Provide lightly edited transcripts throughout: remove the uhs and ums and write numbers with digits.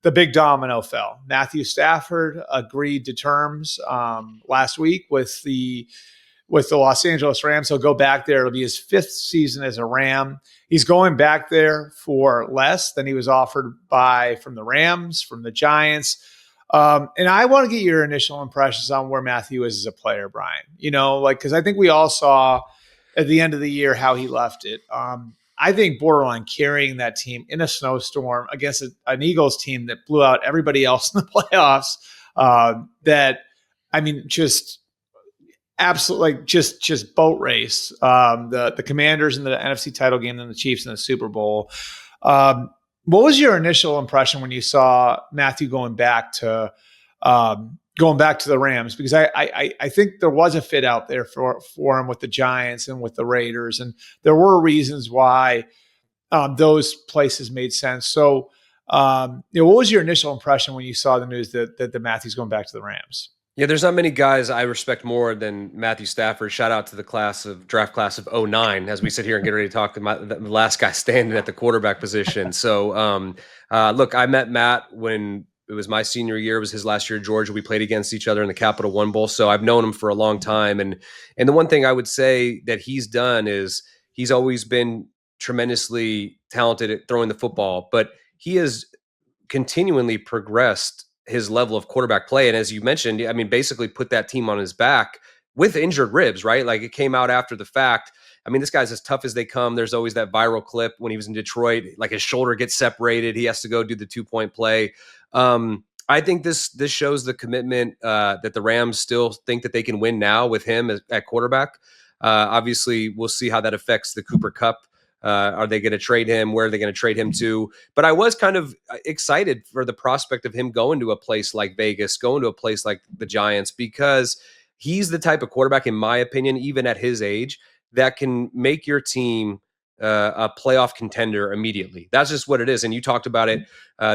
the big domino fell. Matthew Stafford agreed to terms last week with the Los Angeles Rams. He'll go back there. It'll be his 5th season as a Ram. He's going back there for less than he was offered from the Rams, from the Giants. And I want to get your initial impressions on where Matthew is as a player, Brian. Because I think we all saw at the end of the year how he left it. I think borderline carrying that team in a snowstorm against an Eagles team that blew out everybody else in the playoffs. Just absolutely just boat race. The Commanders in the NFC title game and the Chiefs in the Super Bowl. What was your initial impression when you saw Matthew going back to the Rams? Because I think there was a fit out there for him with the Giants and with the Raiders, and there were reasons why those places made sense. So, what was your initial impression when you saw the news that Matthew's going back to the Rams? Yeah, there's not many guys I respect more than Matthew Stafford. Shout out to the draft class of 2009 as we sit here and get ready to talk about the last guy standing at the quarterback position. So, look, I met Matt when it was my senior year. It was his last year at Georgia. We played against each other in the Capital One Bowl. So I've known him for a long time. And the one thing I would say that he's done is he's always been tremendously talented at throwing the football, but he has continually progressed his level of quarterback play. And as you mentioned, I mean, basically put that team on his back with injured ribs, right? Like it came out after the fact. I mean, this guy's as tough as they come. There's always that viral clip when he was in Detroit, like his shoulder gets separated. He has to go do the 2-point play. I think this shows the commitment that the Rams still think that they can win now with him at quarterback. Obviously, we'll see how that affects the Cooper Kupp. Are they going to trade him? Where are they going to trade him to? But I was kind of excited for the prospect of him going to a place like Vegas, going to a place like the Giants, because he's the type of quarterback, in my opinion, even at his age, that can make your team a playoff contender immediately. That's just what it is. And you talked about it.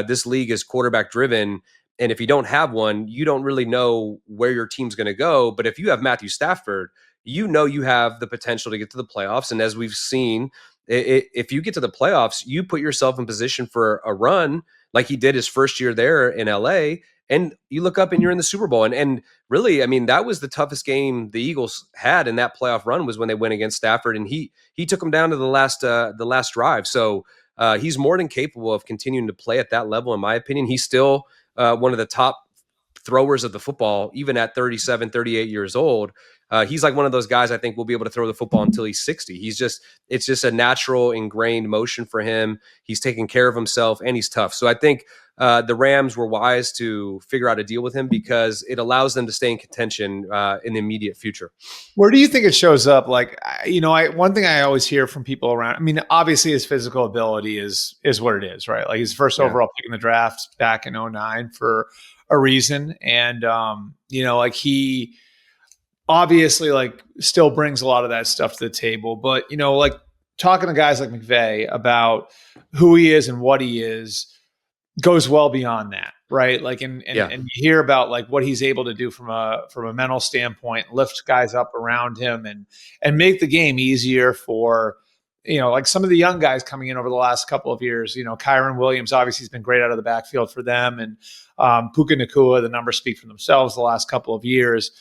This league is quarterback driven. And if you don't have one, you don't really know where your team's going to go. But if you have Matthew Stafford, you know you have the potential to get to the playoffs. And as we've seen, if you get to the playoffs, you put yourself in position for a run like he did his first year there in LA. And you look up and you're in the Super Bowl. And really, I mean, that was the toughest game the Eagles had in that playoff run, was when they went against Stafford. And he took them down to the last drive. So he's more than capable of continuing to play at that level, in my opinion. He's still one of the top throwers of the football, even at 37, 38 years old. He's like one of those guys I think will be able to throw the football until he's 60. It's just a natural ingrained motion for him. He's taking care of himself and he's tough. So I think the Rams were wise to figure out a deal with him because it allows them to stay in contention in the immediate future. Where do you think it shows up? Like, one thing I always hear from people around, I mean, obviously his physical ability is what it is, right? Like he's first overall pick in the draft back in 2009 for a reason. And, he obviously still brings a lot of that stuff to the table, but talking to guys like McVay about who he is and what he is goes well beyond that, right? And you hear about what he's able to do from a mental standpoint, lift guys up around him and make the game easier for some of the young guys coming in over the last couple of years. Kyron Williams obviously has been great out of the backfield for them, and Puka Nacua, the numbers speak for themselves the last couple of years.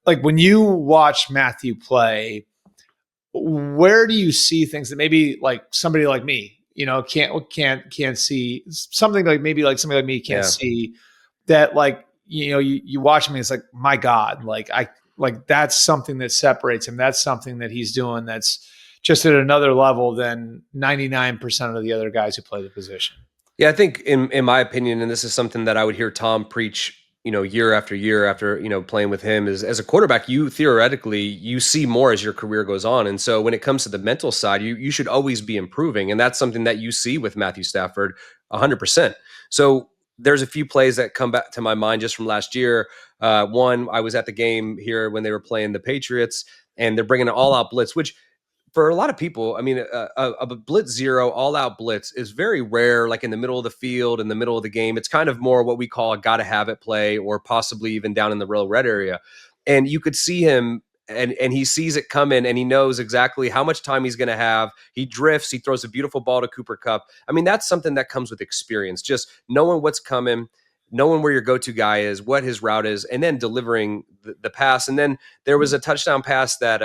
Like when you watch Matthew play, where do you see things that maybe somebody like me, can't see, something like maybe somebody like me can't see, that you watch him and it's like, my God, that's something that separates him. That's something that he's doing that's just at another level than 99% of the other guys who play the position. Yeah, I think in my opinion, and this is something that I would hear Tom preach, year after year after, playing with him, is as a quarterback, you theoretically, you see more as your career goes on. And so when it comes to the mental side, you should always be improving. And that's something that you see with Matthew Stafford 100%. So there's a few plays that come back to my mind just from last year. One, I was at the game here when they were playing the Patriots, and they're bringing an all-out blitz, which for a lot of people, I mean, a blitz zero, all-out blitz is very rare, like in the middle of the field, in the middle of the game. It's kind of more what we call a gotta-have-it play, or possibly even down in the real red area. And you could see him and he sees it coming, and he knows exactly how much time he's going to have. He drifts, he throws a beautiful ball to Cooper Kupp. I mean, that's something that comes with experience, just knowing what's coming, knowing where your go-to guy is, what his route is, and then delivering the pass. And then there was a touchdown pass that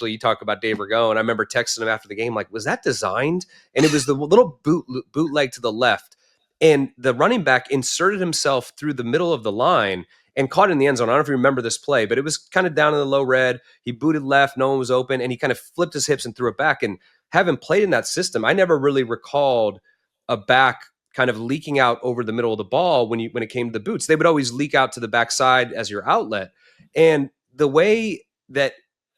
you talk about Dave Ragone. I remember texting him after the game, like, was that designed? And it was the little bootleg to the left. And the running back inserted himself through the middle of the line and caught it in the end zone. I don't know if you remember this play, but it was kind of down in the low red. He booted left, no one was open, and he kind of flipped his hips and threw it back. And having played in that system, I never really recalled a back kind of leaking out over the middle of the ball when it came to the boots. They would always leak out to the backside as your outlet. And the way that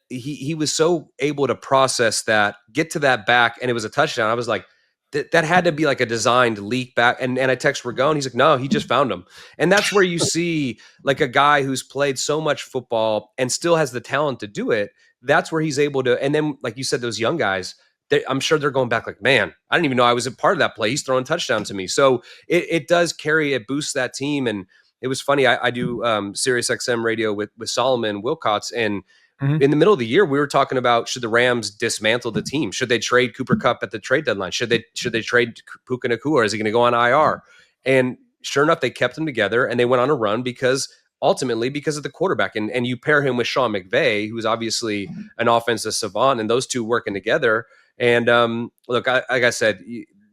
he was so able to process that, get to that back, and it was a touchdown, I was like, that had to be like a designed leak back. And I text Ragone, he's like, no, he just found him. And that's where you see like a guy who's played so much football and still has the talent to do it. That's where he's able to. And then, like you said, those young guys, I'm sure they're going back like, man, I didn't even know I was a part of that play. He's throwing touchdown to me. So it does carry, it boosts that team. And it was funny. I do Sirius XM radio with Solomon Wilcots, and in the middle of the year, we were talking about, should the Rams dismantle the team? Should they trade Cooper Kupp at the trade deadline? Should they trade Puka Nacua? Is he going to go on IR? And sure enough, they kept him together and they went on a run because of the quarterback. And you pair him with Sean McVay, who's obviously an offensive savant, and those two working together. And look, like I said,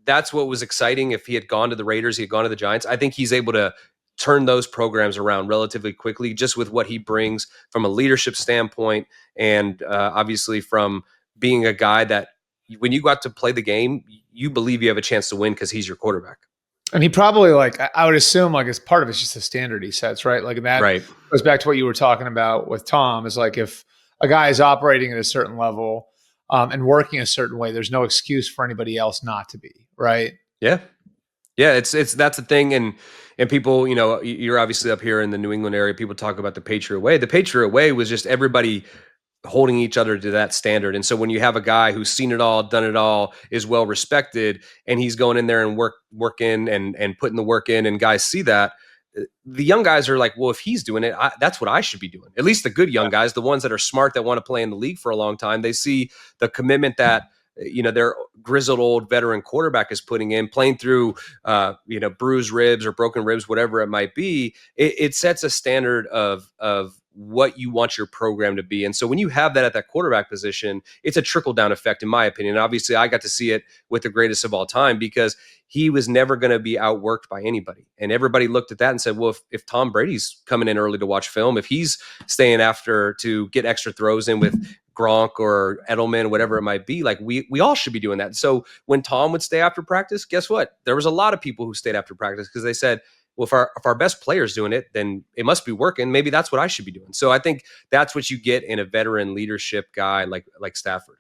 that's what was exciting. If he had gone to the Raiders, he had gone to the Giants, I think he's able to turn those programs around relatively quickly, just with what he brings from a leadership standpoint. And obviously from being a guy that when you go out to play the game, you believe you have a chance to win because he's your quarterback. And he probably, like, I would assume, like, as part of it's just the standard he sets, right? Like, and that goes back to what you were talking about with Tom, is like, if a guy is operating at a certain level and working a certain way, there's no excuse for anybody else not to be, right? Yeah. Yeah, it's that's the thing. And people, you're obviously up here in the New England area, people talk about the Patriot way. The Patriot way was just everybody holding each other to that standard. And so when you have a guy who's seen it all, done it all, is well respected, and he's going in there and working and putting the work in, and guys see that, the young guys are like, well, if he's doing it, that's what I should be doing. At least the good young guys, the ones that are smart, that want to play in the league for a long time, they see the commitment that their grizzled old veteran quarterback is putting in, playing through bruised ribs or broken ribs, whatever it might be. It sets a standard of what you want your program to be. And so when you have that at that quarterback position, it's a trickle down effect, in my opinion. Obviously, I got to see it with the greatest of all time, because he was never going to be outworked by anybody. And everybody looked at that and said, well, if Tom Brady's coming in early to watch film, if he's staying after to get extra throws in with Gronk or Edelman, whatever it might be, like we all should be doing that. So when Tom would stay after practice, guess what? There was a lot of people who stayed after practice because they said, well, if our best player's doing it, then it must be working. Maybe that's what I should be doing. So I think that's what you get in a veteran leadership guy like Stafford.